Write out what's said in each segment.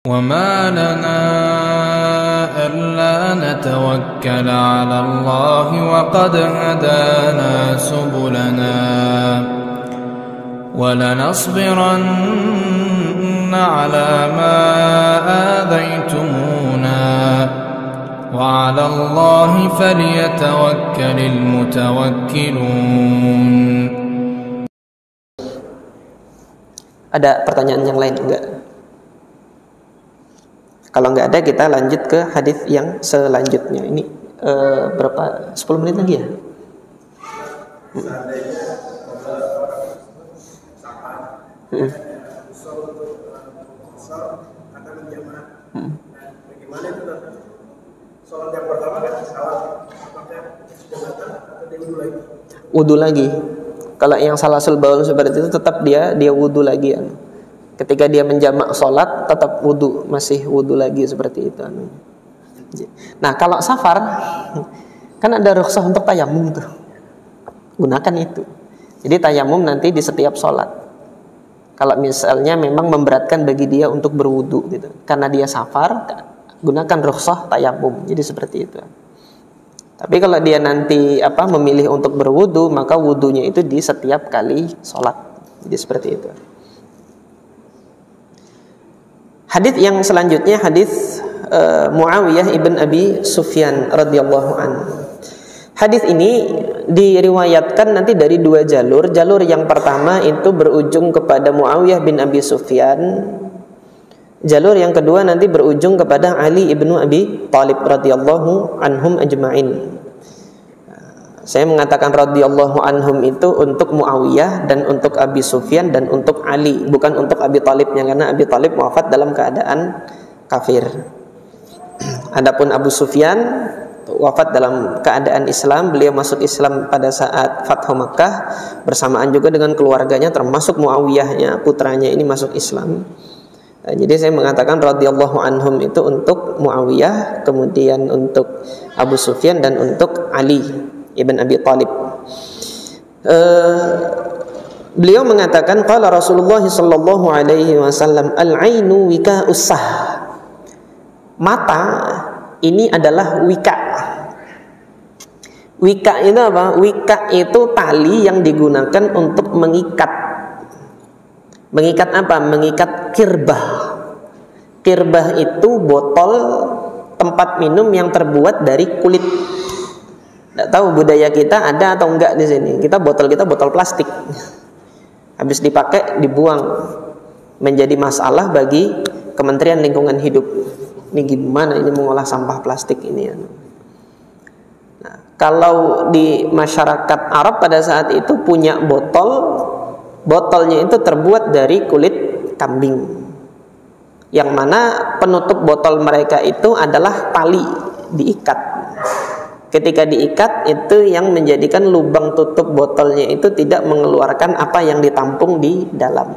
وَمَا لَنَا أَلَّا نَتَوَكَّلَ عَلَى اللَّهِ وَقَدْ هَدَانَا سُبُلَنَا وَلَنَصْبِرَنَّ عَلَى مَا آذَيْتُمُونَا وَعَلَى اللَّهِ فَلْيَتَوَكَّلِ الْمُتَوَكِّلُونَ. Ada pertanyaan yang lain enggak? Kalau enggak ada, kita lanjut ke hadis yang selanjutnya. Ini berapa? 10 menit lagi ya? Bagaimana itu nanti? Soal yang pertama kan salah, apakah sudah batal atau dia wudu lagi? Wudu lagi. Kalau yang salasul baul seperti itu tetap dia wudu lagi ya. Ketika dia menjamak sholat tetap wudu, masih wudu lagi seperti itu. Nah kalau safar kan ada rukhsah untuk tayamum tuh, gunakan itu. Jadi tayamum nanti di setiap sholat. Kalau misalnya memang memberatkan bagi dia untuk berwudu gitu, karena dia safar, gunakan rukhsah tayamum. Jadi seperti itu. Tapi kalau dia nanti memilih untuk berwudu, maka wudunya itu di setiap kali sholat. Jadi seperti itu. Hadis yang selanjutnya hadis Muawiyah ibn Abi Sufyan radhiyallahu anhu. Hadis ini diriwayatkan nanti dari dua jalur. Jalur yang pertama itu berujung kepada Muawiyah bin Abi Sufyan. Jalur yang kedua nanti berujung kepada Ali ibnu Abi Thalib radhiyallahu anhum ajma'in. Saya mengatakan radhiyallahu anhum itu untuk Muawiyah dan untuk Abi Sufyan dan untuk Ali, bukan untuk Abi Thalibnya, karena Abi Thalib wafat dalam keadaan kafir. Adapun Abu Sufyan wafat dalam keadaan Islam. Beliau masuk Islam pada saat Fathu Makkah bersamaan juga dengan keluarganya, termasuk Muawiyahnya, putranya ini masuk Islam. Jadi saya mengatakan radhiyallahu anhum itu untuk Muawiyah, kemudian untuk Abu Sufyan dan untuk Ali ibn Abi Thalib. Beliau mengatakan qala Rasulullah sallallahu alaihi wasallam al-ainu wika'us sah. Mata ini adalah wika. Wika itu apa? Wika itu tali yang digunakan untuk mengikat. Mengikat apa? Mengikat kirbah. Kirbah itu botol tempat minum yang terbuat dari kulit. Tidak tahu budaya kita ada atau enggak di sini. Kita botol plastik. Habis dipakai dibuang. Menjadi masalah bagi Kementerian Lingkungan Hidup. Ini gimana ini mengolah sampah plastik ini ya. Nah, kalau di masyarakat Arab pada saat itu punya botol. Botolnya itu terbuat dari kulit kambing. Yang mana penutup botol mereka itu adalah tali diikat. Ketika diikat itu yang menjadikan lubang tutup botolnya itu tidak mengeluarkan apa yang ditampung di dalam.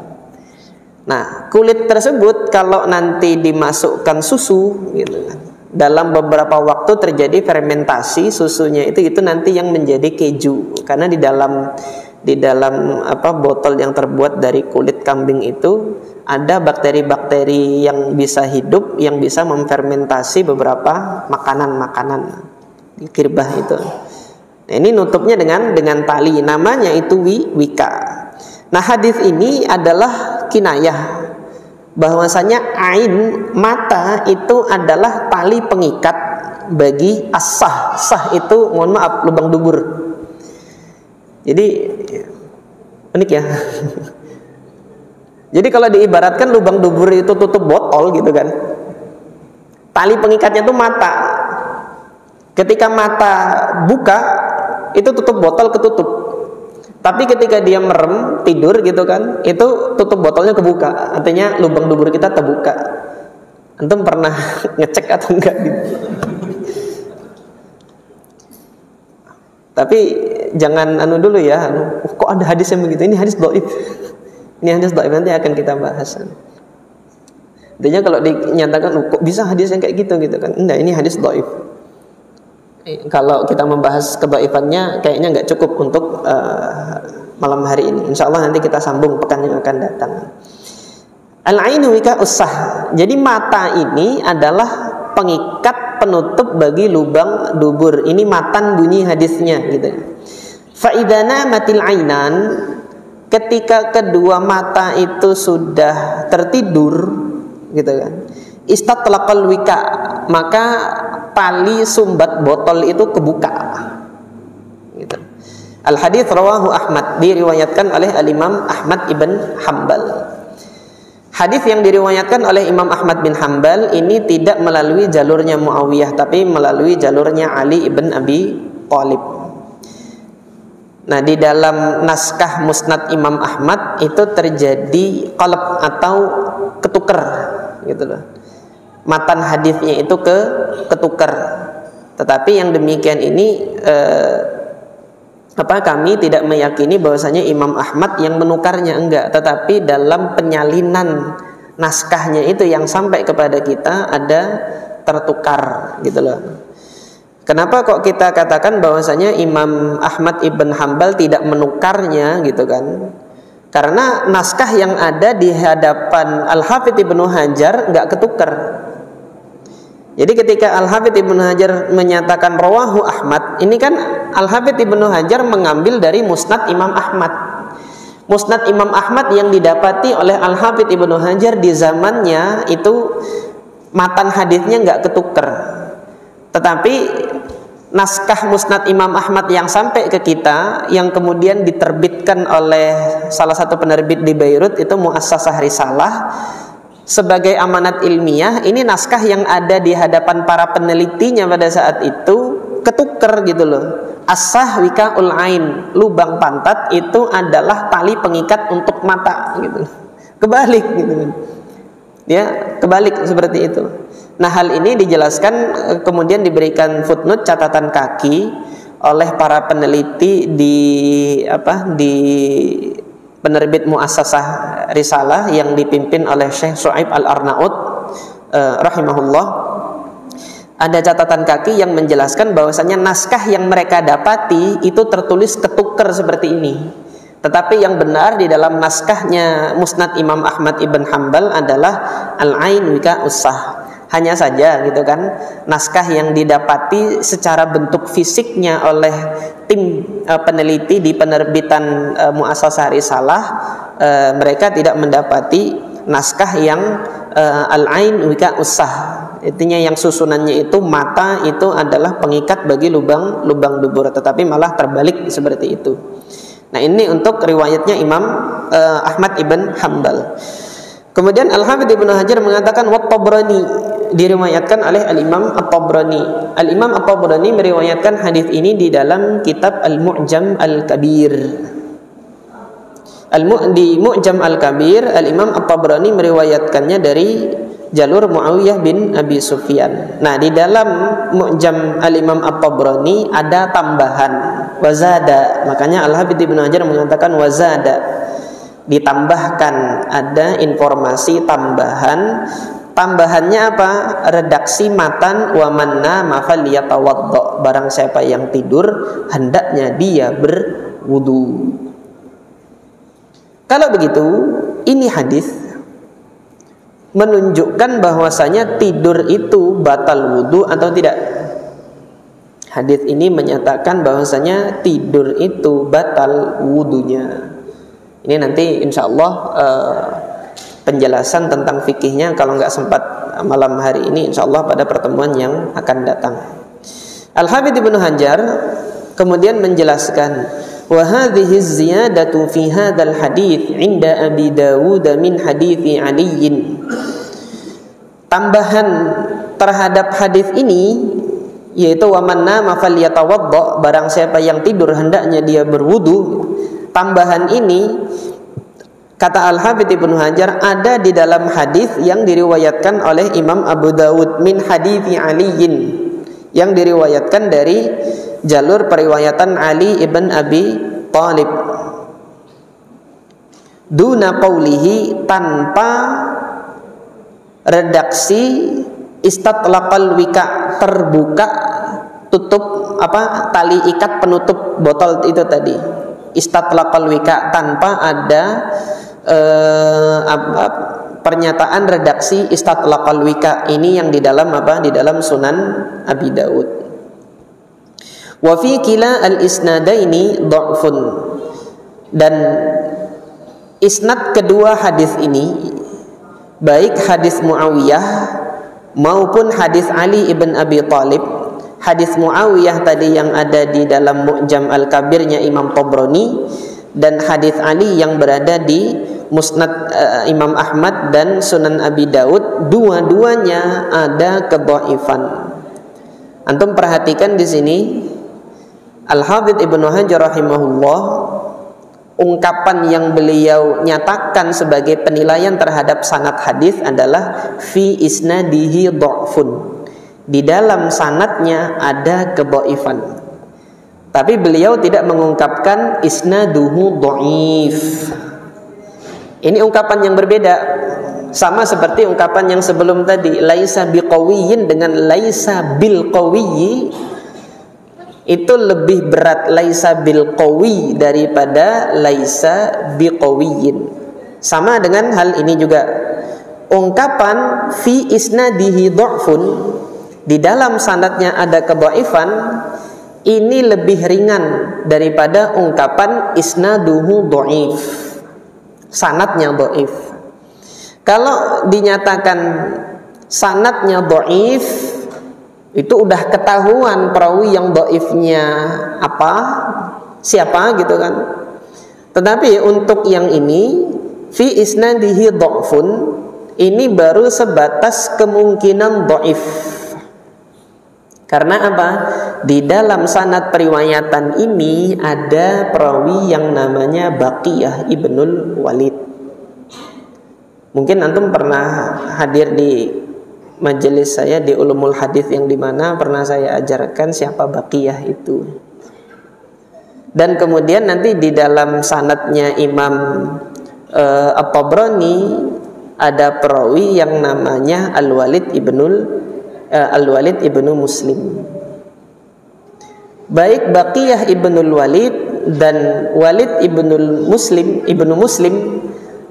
Nah, kulit tersebut kalau nanti dimasukkan susu gitu kan, dalam beberapa waktu terjadi fermentasi susunya itu nanti yang menjadi keju, karena di dalam botol yang terbuat dari kulit kambing itu ada bakteri-bakteri yang bisa hidup, yang bisa memfermentasi beberapa makanan di kirbah itu. Nah, ini nutupnya dengan tali, namanya itu wika. Nah, hadis ini adalah kinayah bahwasanya ain mata itu adalah tali pengikat bagi as-sah. Sah itu mohon maaf lubang dubur. Jadi unik ya. Jadi kalau diibaratkan lubang dubur itu tutup botol gitu kan. Tali pengikatnya itu mata. Ketika mata buka itu tutup botol ketutup. Tapi ketika dia merem tidur gitu kan, itu tutup botolnya kebuka. Artinya lubang dubur kita terbuka. Antum pernah ngecek atau enggak gitu? Tapi jangan dulu ya. Kok ada hadis yang begitu? Ini hadis dhaif. Ini hadis dhaif, nanti akan kita bahas. Intinya kalau dinyatakan kok bisa hadis yang kayak gitu kan? Enggak, ini hadis dhaif. Kalau kita membahas kedhaifannya kayaknya nggak cukup untuk malam hari ini. Insya Allah nanti kita sambung pekan yang akan datang. Al-ainu wika usah. Jadi mata ini adalah pengikat penutup bagi lubang dubur. Ini matan bunyi hadisnya gitu. Fa idza namatil ainan, ketika kedua mata itu sudah tertidur gitu kan. Istatlaqal wika, maka tali sumbat botol itu kebuka. Gitu. Al hadits rawahu Ahmad, diriwayatkan oleh Al-Imam Ahmad ibn Hanbal. Hadis yang diriwayatkan oleh Imam Ahmad bin Hanbal ini tidak melalui jalurnya Muawiyah, tapi melalui jalurnya Ali ibn Abi Thalib. Nah, di dalam naskah Musnad Imam Ahmad itu terjadi qalb atau ketukar gitu loh. Matan hadisnya itu ketukar. Tetapi yang demikian ini kami tidak meyakini bahwasanya Imam Ahmad yang menukarnya, enggak, tetapi dalam penyalinan naskahnya itu yang sampai kepada kita ada tertukar gitu loh. Kenapa kok kita katakan bahwasanya Imam Ahmad ibn Hanbal tidak menukarnya gitu kan? Karena naskah yang ada di hadapan Al-Hafidz Ibnu Hajar enggak ketukar. Jadi ketika Al-Hafidz Ibnu Hajar menyatakan rawahu Ahmad, ini kan Al-Hafidz Ibnu Hajar mengambil dari Musnad Imam Ahmad. Musnad Imam Ahmad yang didapati oleh Al-Hafidz Ibnu Hajar di zamannya itu matan hadisnya enggak ketukar. Tetapi naskah Musnad Imam Ahmad yang sampai ke kita, yang kemudian diterbitkan oleh salah satu penerbit di Beirut itu Muassasah Risalah sebagai amanat ilmiah, ini naskah yang ada di hadapan para penelitinya pada saat itu ketukar gitu loh. As-sah wikaul ain, lubang pantat itu adalah tali pengikat untuk mata gitu. Kebalik gitu kan. Ya, kebalik seperti itu. Nah, hal ini dijelaskan kemudian diberikan footnote catatan kaki oleh para peneliti di penerbit Muassasah Risalah yang dipimpin oleh Syekh Shu'aib Al-Arnaud rahimahullah. Ada catatan kaki yang menjelaskan bahwasanya naskah yang mereka dapati itu tertulis ketukar seperti ini. Tetapi yang benar di dalam naskahnya Musnad Imam Ahmad ibn Hanbal adalah al-ain wika usah. Hanya saja gitu kan, naskah yang didapati secara bentuk fisiknya oleh tim peneliti di penerbitan Muassasah Risalah, mereka tidak mendapati naskah yang al-ain wika usah. Intinya yang susunannya itu mata itu adalah pengikat bagi lubang dubur, tetapi malah terbalik seperti itu. Nah, ini untuk riwayatnya Imam Ahmad ibn Hanbal. Kemudian Al-Hafidz Ibnu Hajar mengatakan Wat-Tabrani, diriwayatkan oleh Al-Imam At-Tabrani. Al-Imam At-Tabrani meriwayatkan hadis ini di dalam kitab Al-Mu'jam Al-Kabir. Di Mu'jam Al-Kabir, Al-Imam At-Tabrani meriwayatkannya dari jalur Muawiyah bin Abi Sufyan. Nah, di dalam Mu'jam Al-Imam At-Tabrani ada tambahan wazada. Makanya Al-Hafidz Ibnu Hajar mengatakan wazada, ditambahkan, ada informasi tambahan. Tambahannya apa? Redaksi matan wa manna mafal yatawaddo, barang siapa yang tidur hendaknya dia berwudu. Kalau begitu, ini hadis menunjukkan bahwasanya tidur itu batal wudu atau tidak. Hadis ini menyatakan bahwasanya tidur itu batal wudunya. Ini nanti insya Allah penjelasan tentang fikihnya kalau nggak sempat malam hari ini, insya Allah pada pertemuan yang akan datang. Al-Hafidz Ibnu Hajar kemudian menjelaskan, wa hadhihi ziyadatu fi hadzal hadits 'inda Abi Dawud min hadithi Ali. Tambahan terhadap hadis ini yaitu wa man nama falyatawadda, barang siapa yang tidur hendaknya dia berwudu. Tambahan ini kata Al-Hafidz Ibnu Hajar ada di dalam hadis yang diriwayatkan oleh Imam Abu Dawud min hadithi Aliyin, yang diriwayatkan dari jalur periwayatan Ali ibn Abi Thalib. Duna qawlihi, tanpa redaksi istatlaqal wika, terbuka tutup tali ikat penutup botol itu tadi. Istatlaqal wika, tanpa ada pernyataan redaksi istatlaqal wika ini yang di dalam apa? Di dalam Sunan Abi Daud. Wa fi kila al-isnadaini dha'fun. Dan isnad kedua hadis ini, baik hadis Muawiyah maupun hadis Ali ibn Abi Thalib. Hadis Muawiyah tadi yang ada di dalam Mu'jam Al-Kabirnya Imam Tabrani, dan hadis Ali yang berada di Musnad Imam Ahmad dan Sunan Abi Daud, dua-duanya ada kedhaifan. Antum perhatikan di sini Al-Hafidz Ibnu Hajar rahimahullah, ungkapan yang beliau nyatakan sebagai penilaian terhadap sanad hadis adalah fi isnadihi dha'fun. Di dalam sanadnya ada kedhaifan. Tapi beliau tidak mengungkapkan isnaduhu dhaif. Ini ungkapan yang berbeda, sama seperti ungkapan yang sebelum tadi, laisa biqawiyyin dengan laisa bil qawiyyi. Itu lebih berat laisa bil qawi daripada laisa biqawiyyin. Sama dengan hal ini juga, ungkapan fi isnadihi dha'fun, di dalam sanadnya ada kedhaifan, ini lebih ringan daripada ungkapan isnaduhu dhaif, sanadnya dhaif. Kalau dinyatakan sanadnya dhaif, itu udah ketahuan perawi yang dhaifnya apa, siapa gitu kan. Tetapi untuk yang ini fi isnadihi dha'fun, ini baru sebatas kemungkinan dhaif. Karena apa? Di dalam sanad periwayatan ini ada perawi yang namanya Baqiyah ibnul Walid. Mungkin antum pernah hadir di majelis saya di Ulumul Hadis yang dimana pernah saya ajarkan siapa Baqiyah itu. Dan kemudian nanti di dalam sanadnya Imam At-Tabrani ada perawi yang namanya Al-Walid ibnu Muslim. Baik Baqiyah ibnul Walid dan Walid ibnu Muslim,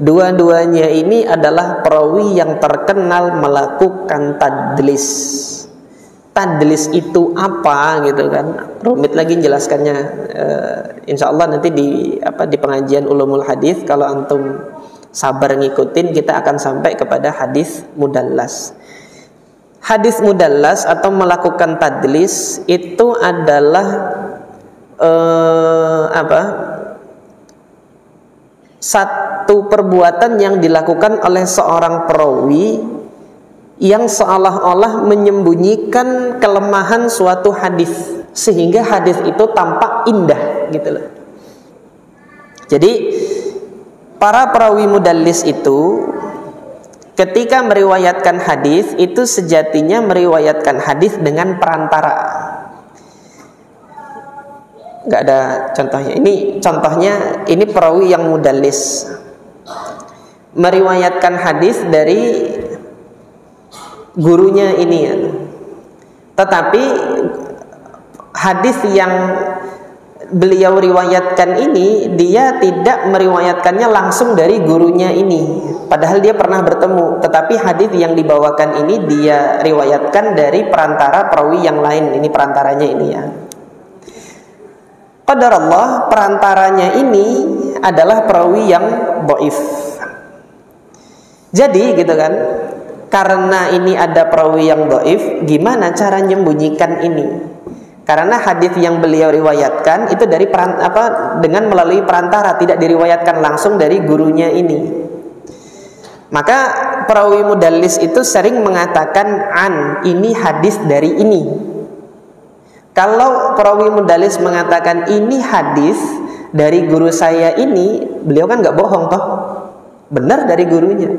dua-duanya ini adalah perawi yang terkenal melakukan tadlis. Tadlis itu apa gitu kan? Rumit lagi jelaskannya. Insya Allah nanti di pengajian Ulumul Hadis, kalau antum sabar ngikutin, kita akan sampai kepada hadis mudallas. Hadis mudallas atau melakukan tadlis itu adalah satu perbuatan yang dilakukan oleh seorang perawi yang seolah-olah menyembunyikan kelemahan suatu hadis sehingga hadis itu tampak indah gitu loh. Jadi para perawi mudallis itu ketika meriwayatkan hadis itu sejatinya meriwayatkan hadis dengan perantara. Enggak ada contohnya. Ini contohnya, ini perawi yang mudallis meriwayatkan hadis dari gurunya ini ya. Tetapi hadis yang beliau riwayatkan ini dia tidak meriwayatkannya langsung dari gurunya ini, padahal dia pernah bertemu, tetapi hadis yang dibawakan ini dia riwayatkan dari perantara perawi yang lain. Ini perantaranya ini ya. Qadarullah, perantaranya ini adalah perawi yang dhaif. Jadi gitu kan, karena ini ada perawi yang dhaif, gimana cara menyembunyikan ini? Karena hadis yang beliau riwayatkan itu dari dengan melalui perantara, tidak diriwayatkan langsung dari gurunya ini. Maka perawi mudallis itu sering mengatakan ini hadis dari ini. Kalau perawi mudallis mengatakan ini hadis dari guru saya ini, beliau kan nggak bohong toh, benar dari gurunya.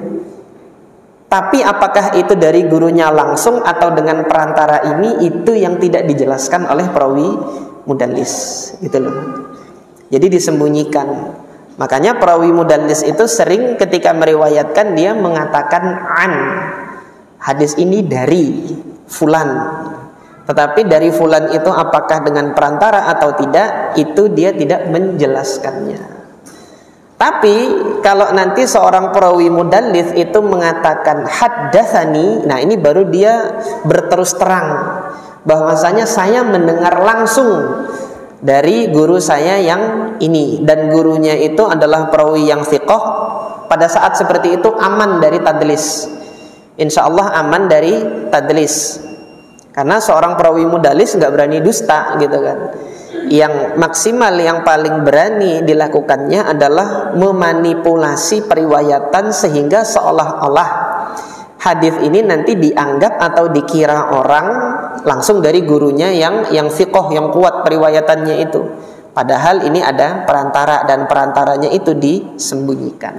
Tapi apakah itu dari gurunya langsung atau dengan perantara ini, itu yang tidak dijelaskan oleh perawi mudallis gitu loh. Jadi disembunyikan. Makanya perawi mudallis itu sering ketika meriwayatkan dia mengatakan hadis ini dari fulan. Tetapi dari fulan itu apakah dengan perantara atau tidak, itu dia tidak menjelaskannya. Tapi kalau nanti seorang perawi mudallis itu mengatakan haddatsani, nah ini baru dia berterus terang bahwasanya saya mendengar langsung dari guru saya yang ini, dan gurunya itu adalah perawi yang thiqah. Pada saat seperti itu aman dari tadlis, insya Allah aman dari tadlis, karena seorang perawi mudallis nggak berani dusta gitu kan. Yang maksimal, yang paling berani dilakukannya adalah memanipulasi periwayatan sehingga seolah-olah hadis ini nanti dianggap atau dikira orang langsung dari gurunya yang thiqah, yang kuat periwayatannya itu. Padahal ini ada perantara, dan perantaranya itu disembunyikan.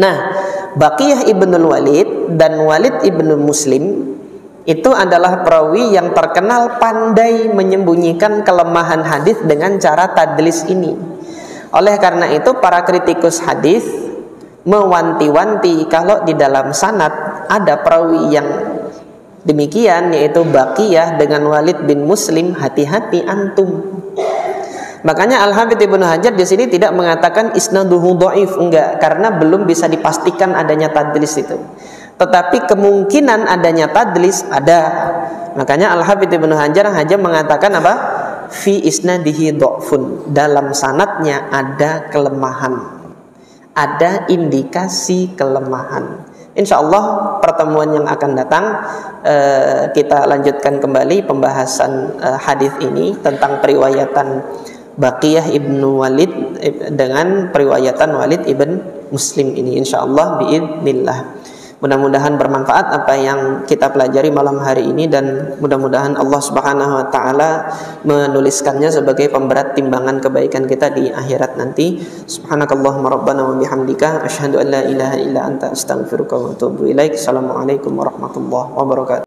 Nah, Baqiyah ibnul Walid dan Walid ibnu Muslim itu adalah perawi yang terkenal pandai menyembunyikan kelemahan hadis dengan cara tadlis ini. Oleh karena itu para kritikus hadis mewanti-wanti kalau di dalam sanad ada perawi yang demikian, yaitu Baqiyah dengan Walid bin Muslim, hati-hati antum. Makanya Al-Hafidz Ibnu Hajar di sini tidak mengatakan isnaduhu dhaif, enggak, karena belum bisa dipastikan adanya tadlis itu. Tetapi kemungkinan adanya tadlis ada. Makanya Al-Hafidz Ibnu Hajar hanya mengatakan apa? Fi isnadihi dha'fun, dalam sanadnya ada kelemahan, ada indikasi kelemahan. Insya Allah pertemuan yang akan datang kita lanjutkan kembali pembahasan hadis ini tentang periwayatan Baqiyah ibnu Walid dengan periwayatan Walid ibn Muslim ini, insya Allah biidznillah. Mudah-mudahan bermanfaat apa yang kita pelajari malam hari ini, dan mudah-mudahan Allah Subhanahu wa taala menuliskannya sebagai pemberat timbangan kebaikan kita di akhirat nanti. Subhanakallahumma rabbana wa bihamdika asyhadu an la ilaha illa anta astaghfiruka wa atubu ilaik. Assalamualaikum warahmatullahi wabarakatuh.